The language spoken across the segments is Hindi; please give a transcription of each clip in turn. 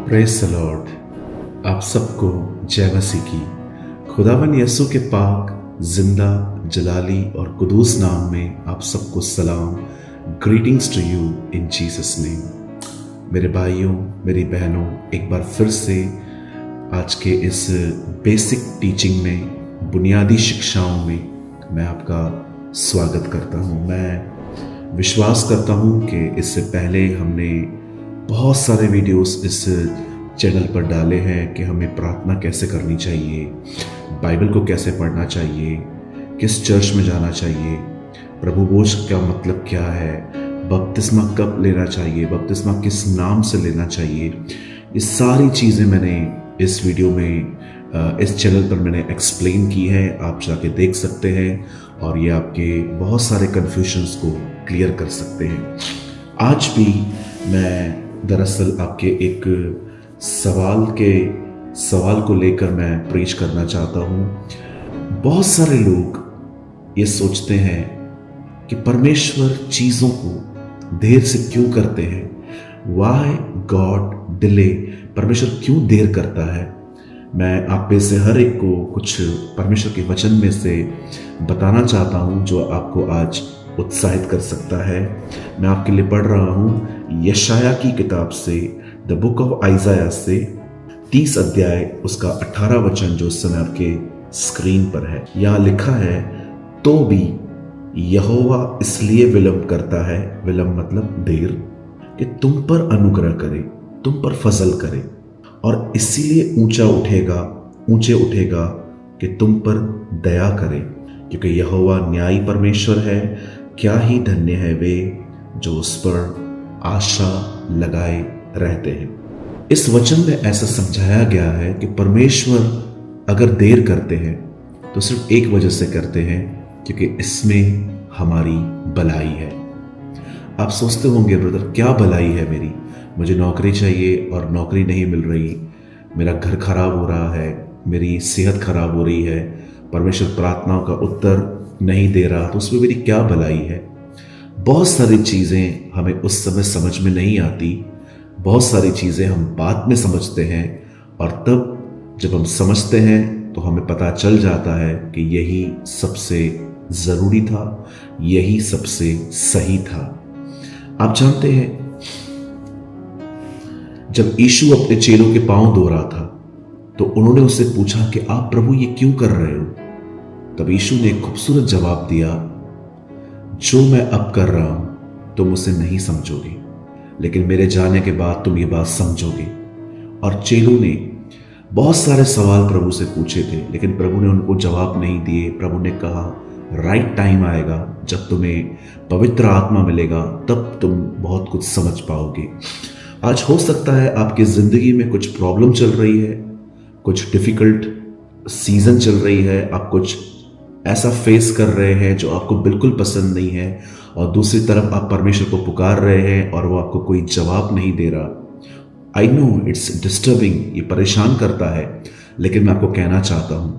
Praise the Lord. आप सबको जय मसीह की। खुदावन यीशु के पाक जिंदा जलाली और कुदूस नाम में आप सबको सलाम। Greetings to you in Jesus name. मेरे भाइयों, मेरी बहनों, एक बार फिर से आज के इस बेसिक टीचिंग में, बुनियादी शिक्षाओं में मैं आपका स्वागत करता हूँ। मैं विश्वास करता हूँ कि इससे पहले हमने बहुत सारे वीडियोस इस चैनल पर डाले हैं कि हमें प्रार्थना कैसे करनी चाहिए, बाइबल को कैसे पढ़ना चाहिए, किस चर्च में जाना चाहिए, प्रभु भोज का मतलब क्या है, बपतिस्मा कब लेना चाहिए, बपतिस्मा किस नाम से लेना चाहिए। ये सारी चीज़ें मैंने इस वीडियो में इस चैनल पर मैंने एक्सप्लेन की है। आप जाके देख सकते हैं और ये आपके बहुत सारे कन्फ्यूजन्स को क्लियर कर सकते हैं। आज भी मैं दरअसल आपके एक सवाल को लेकर मैं प्रीच करना चाहता हूँ। बहुत सारे लोग ये सोचते हैं कि परमेश्वर चीज़ों को देर से क्यों करते हैं। वाई गॉड डिले, परमेश्वर क्यों देर करता है। मैं आप में से हर एक को कुछ परमेश्वर के वचन में से बताना चाहता हूँ जो आपको आज उत्साहित कर सकता है। मैं आपके लिए पढ़ रहा हूँ यशाया की किताब से, द बुक ऑफ आइजाया से 30 अध्याय उसका 18 वचन जो इस समय आपके स्क्रीन पर है। यहाँ लिखा है, तो भी यहोवा इसलिए विलंब करता है, विलंब मतलब देर, कि तुम पर अनुग्रह करे, तुम पर फजल करे, और इसीलिए ऊंचे उठेगा कि तुम पर दया करे, क्योंकि यहोवा न्यायी परमेश्वर है। क्या ही धन्य है वे जो उस पर आशा लगाए रहते हैं। इस वचन में ऐसा समझाया गया है कि परमेश्वर अगर देर करते हैं तो सिर्फ एक वजह से करते हैं, क्योंकि इसमें हमारी भलाई है। आप सोचते होंगे, ब्रदर क्या भलाई है मेरी, मुझे नौकरी चाहिए और नौकरी नहीं मिल रही, मेरा घर खराब हो रहा है, मेरी सेहत खराब हो रही है, परमेश्वर प्रार्थनाओं का उत्तर नहीं दे रहा, तो उसमें मेरी क्या भलाई है। बहुत सारी चीज़ें हमें उस समय समझ में नहीं आती, बहुत सारी चीज़ें हम बाद में समझते हैं, और तब जब हम समझते हैं तो हमें पता चल जाता है कि यही सबसे ज़रूरी था, यही सबसे सही था। आप जानते हैं, जब यीशु अपने चेलों के पांव धो रहा था तो उन्होंने उससे पूछा कि आप प्रभु ये क्यों कर रहे हो। तब यीशु ने एक खूबसूरत जवाब दिया, जो मैं अब कर रहा हूं तुम उसे नहीं समझोगे, लेकिन मेरे जाने के बाद तुम ये बात समझोगे। और चेलों ने बहुत सारे सवाल प्रभु से पूछे थे, लेकिन प्रभु ने उनको जवाब नहीं दिए। प्रभु ने कहा, राइट टाइम आएगा जब तुम्हें पवित्र आत्मा मिलेगा, तब तुम बहुत कुछ समझ पाओगे। आज हो सकता है आपकी जिंदगी में कुछ प्रॉब्लम चल रही है, कुछ डिफिकल्ट सीजन चल रही है, आप कुछ ऐसा फेस कर रहे हैं जो आपको बिल्कुल पसंद नहीं है, और दूसरी तरफ आप परमेश्वर को पुकार रहे हैं और वो आपको कोई जवाब नहीं दे रहा। आई नो इट्स डिस्टर्बिंग, ये परेशान करता है, लेकिन मैं आपको कहना चाहता हूं,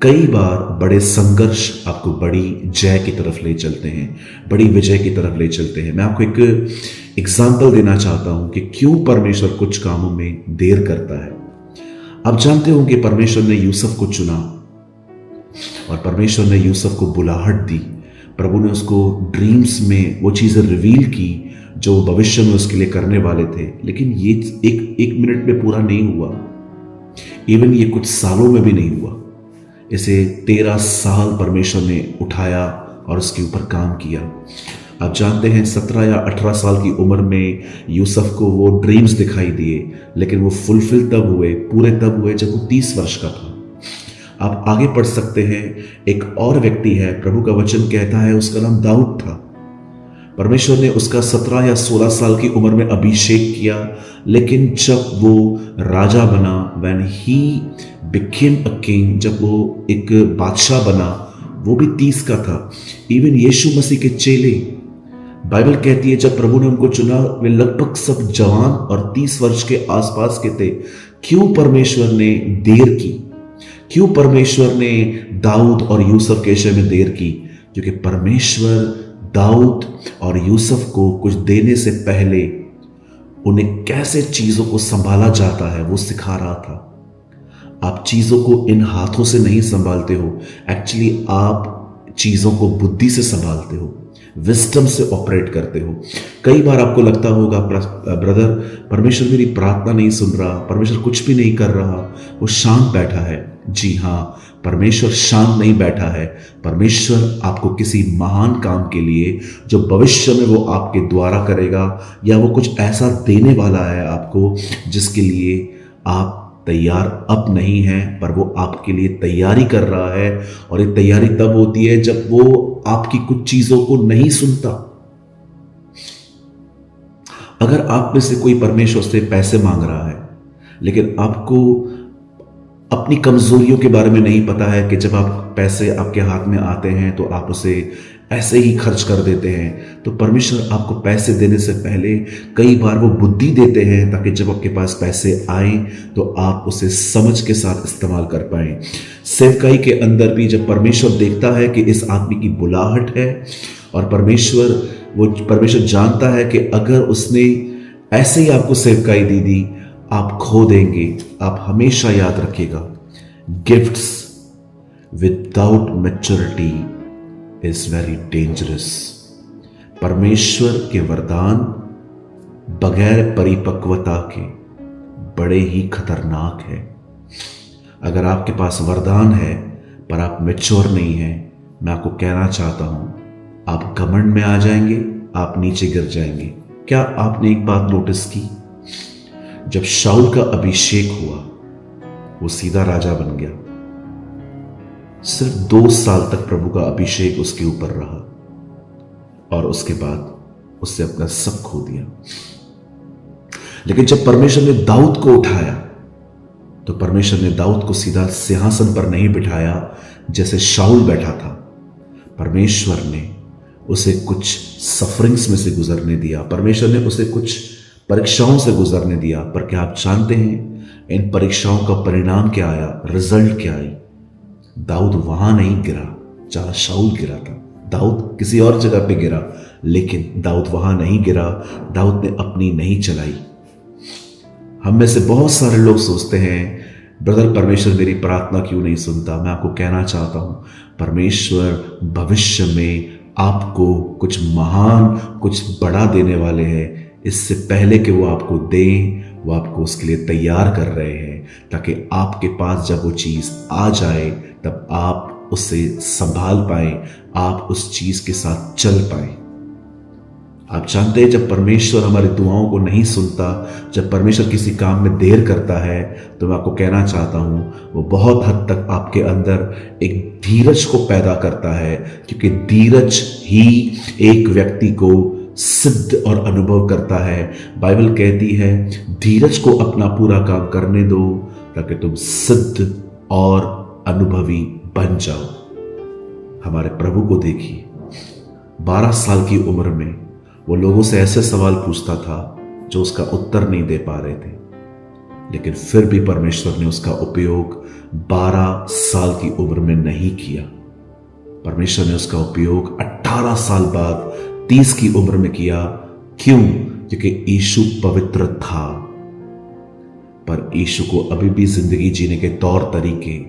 कई बार बड़े संघर्ष आपको बड़ी जय की तरफ ले चलते हैं, बड़ी विजय की तरफ ले चलते हैं। मैं आपको एक एग्जाम्पल देना चाहता हूं कि क्यों परमेश्वर कुछ कामों में देर करता है। आप जानते होंगे परमेश्वर ने यूसुफ को चुना और परमेश्वर ने यूसुफ को बुलाहट दी। प्रभु ने उसको ड्रीम्स में वो चीज़ें रिवील की जो भविष्य में उसके लिए करने वाले थे, लेकिन ये एक मिनट में पूरा नहीं हुआ, इवन ये कुछ सालों में भी नहीं हुआ। इसे 13 साल परमेश्वर ने उठाया और उसके ऊपर काम किया। आप जानते हैं 17 या 18 साल की उम्र में यूसुफ को वो ड्रीम्स दिखाई दिए, लेकिन वो फुलफिल तब हुए, पूरे तब हुए जब वो 30 वर्ष का था। आप आगे पढ़ सकते हैं, एक और व्यक्ति है, प्रभु का वचन कहता है उसका नाम दाऊद था। परमेश्वर ने उसका 17 या 16 साल की उम्र में अभिषेक किया, लेकिन जब वो राजा बना, when he became a king, जब वो एक बादशाह बना, वो भी 30 का था। इवन यीशु मसीह के चेले, बाइबल कहती है जब प्रभु ने उनको चुना वे लगभग सब जवान और 30 वर्ष के आसपास के थे। क्यों परमेश्वर ने देर की, क्यों परमेश्वर ने दाऊद और यूसुफ के विषय में देर की? क्योंकि परमेश्वर दाऊद और यूसुफ को कुछ देने से पहले उन्हें कैसे चीजों को संभाला जाता है वो सिखा रहा था। आप चीजों को इन हाथों से नहीं संभालते हो, एक्चुअली आप चीजों को बुद्धि से संभालते हो, विस्डम से ऑपरेट करते हो। कई बार आपको लगता होगा ब्रदर, परमेश्वर मेरी प्रार्थना नहीं सुन रहा, परमेश्वर कुछ भी नहीं कर रहा, वो शांत बैठा है। जी हाँ, परमेश्वर शांत नहीं बैठा है। परमेश्वर आपको किसी महान काम के लिए, जो भविष्य में वो आपके द्वारा करेगा, या वो कुछ ऐसा देने वाला है आपको जिसके लिए आप तैयार अब नहीं है, पर वो आपके लिए तैयारी कर रहा है। और ये तैयारी तब होती है जब वो आपकी कुछ चीजों को नहीं सुनता। अगर आप में से कोई परमेश्वर से पैसे मांग रहा है, लेकिन आपको अपनी कमजोरियों के बारे में नहीं पता है कि जब आप पैसे आपके हाथ में आते हैं तो आप उसे ऐसे ही खर्च कर देते हैं, तो परमेश्वर आपको पैसे देने से पहले कई बार वो बुद्धि देते हैं ताकि जब आपके पास पैसे आए तो आप उसे समझ के साथ इस्तेमाल कर पाए। सेवकाई के अंदर भी जब परमेश्वर देखता है कि इस आदमी की बुलाहट है, और परमेश्वर जानता है कि अगर उसने ऐसे ही आपको सेवकाई दी, आप खो देंगे। आप हमेशा याद रखिएगा, gifts without maturity is very dangerous. परमेश्वर के वरदान बगैर परिपक्वता के बड़े ही खतरनाक है। अगर आपके पास वरदान है पर आप मैच्योर नहीं हैं, मैं आपको कहना चाहता हूं, आप घमंड में आ जाएंगे, आप नीचे गिर जाएंगे। क्या आपने एक बात नोटिस की? जब शाऊल का अभिषेक हुआ, वो सीधा राजा बन गया। सिर्फ 2 साल तक प्रभु का अभिषेक उसके ऊपर रहा, और उसके बाद उससे अपना सब खो दिया। लेकिन जब परमेश्वर ने दाऊद को उठाया, तो परमेश्वर ने दाऊद को सीधा सिंहासन पर नहीं बिठाया जैसे शाऊल बैठा था। परमेश्वर ने उसे कुछ सफरिंग्स में से गुजरने दिया, परमेश्वर ने उसे कुछ परीक्षाओं से गुजरने दिया। पर क्या आप जानते हैं इन परीक्षाओं का परिणाम क्या आया? रिजल्ट क्या आई? दाऊद वहां नहीं गिरा जहां शाऊल गिरा था। दाऊद किसी और जगह पे गिरा, लेकिन दाऊद वहां नहीं गिरा। दाऊद ने अपनी नहीं चलाई। हम में से बहुत सारे लोग सोचते हैं, ब्रदर परमेश्वर मेरी प्रार्थना क्यों नहीं सुनता? मैं आपको कहना चाहता हूं, परमेश्वर भविष्य में आपको कुछ महान, कुछ बड़ा देने वाले हैं। इससे पहले कि वो आपको दें, वो आपको उसके लिए तैयार कर रहे हैं, ताकि आपके पास जब वो चीज आ जाए तब आप उसे संभाल पाए, आप उस चीज के साथ चल पाए। आप जानते हैं, जब परमेश्वर हमारी दुआओं को नहीं सुनता, जब परमेश्वर किसी काम में देर करता है, तो मैं आपको कहना चाहता हूं, वो बहुत हद तक आपके अंदर एक धीरज को पैदा करता है, क्योंकि धीरज ही एक व्यक्ति को सिद्ध और अनुभव करता है। बाइबल कहती है, धीरज को अपना पूरा काम करने दो ताकि तुम सिद्ध और अनुभवी बन जाओ। हमारे प्रभु को देखिए, 12 साल की उम्र में वो लोगों से ऐसे सवाल पूछता था जो उसका उत्तर नहीं दे पा रहे थे, लेकिन फिर भी परमेश्वर ने उसका उपयोग 12 साल की उम्र में नहीं किया। परमेश्वर ने उसका उपयोग 18 साल बाद 30 की उम्र में किया। क्यों? क्योंकि यीशु पवित्र था। पर यीशु को अभी भी जिंदगी जीने के तौर तरीके,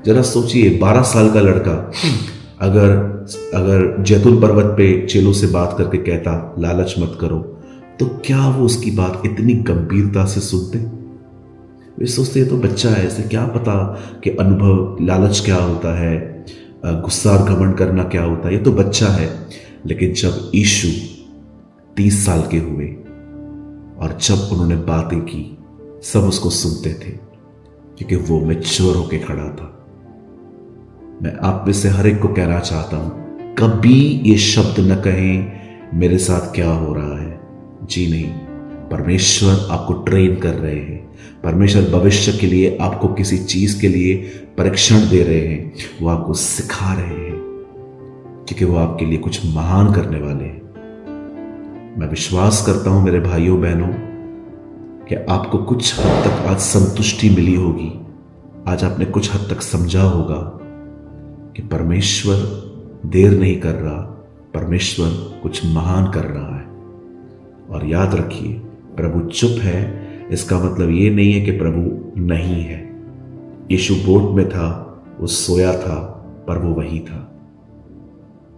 जरा सोचिए, 12 साल का लड़का अगर जैतून पर्वत पे चेलों से बात करके कहता लालच मत करो, तो क्या वो उसकी बात इतनी गंभीरता से सुनते? वे सोचते ये तो बच्चा है, इसे क्या पता कि अनुभव, लालच क्या होता है, गुस्सा और घमंड करना क्या होता है, ये तो बच्चा है। लेकिन जब यीशु 30 साल के हुए और जब उन्होंने बातें की, सब उसको सुनते थे, क्योंकि वो मैच्योर होके खड़ा था। मैं आप में से हर एक को कहना चाहता हूं, कभी ये शब्द न कहें मेरे साथ क्या हो रहा है। जी नहीं, परमेश्वर आपको ट्रेन कर रहे हैं। परमेश्वर भविष्य के लिए आपको किसी चीज के लिए परीक्षण दे रहे हैं, वो आपको सिखा रहे हैं, क्योंकि वो आपके लिए कुछ महान करने वाले हैं। मैं विश्वास करता हूं मेरे भाइयों बहनों कि आपको कुछ हद तक आज संतुष्टि मिली होगी। आज आपने कुछ हद तक समझा होगा कि परमेश्वर देर नहीं कर रहा, परमेश्वर कुछ महान कर रहा है। और याद रखिए, प्रभु चुप है, इसका मतलब ये नहीं है कि प्रभु नहीं है। यीशु बोट में था, वो सोया था, पर वो वही था।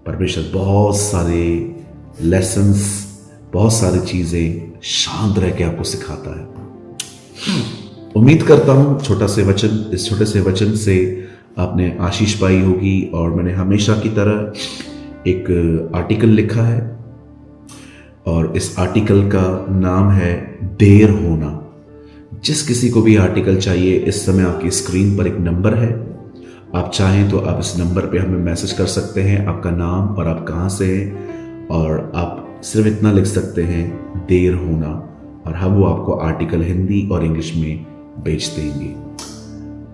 परमेश्वर बहुत सारे लेसन्स, बहुत सारी चीजें शांत रह के आपको सिखाता है। उम्मीद करता हूं इस छोटे से वचन से आपने आशीष पाई होगी। और मैंने हमेशा की तरह एक आर्टिकल लिखा है और इस आर्टिकल का नाम है देर होना। जिस किसी को भी आर्टिकल चाहिए, इस समय आपकी स्क्रीन पर एक नंबर है, आप चाहें तो आप इस नंबर पे हमें मैसेज कर सकते हैं, आपका नाम और आप कहाँ से हैं, और आप सिर्फ इतना लिख सकते हैं देर होना, और हम वो आपको आर्टिकल हिंदी और इंग्लिश में भेज देंगे।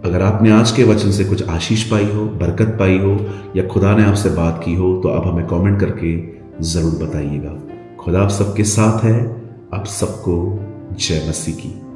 अगर आपने आज के वचन से कुछ आशीष पाई हो, बरकत पाई हो, या खुदा ने आपसे बात की हो, तो आप हमें कमेंट करके जरूर बताइएगा। खुदा आप सबके साथ है। आप सबको जय मसीह की।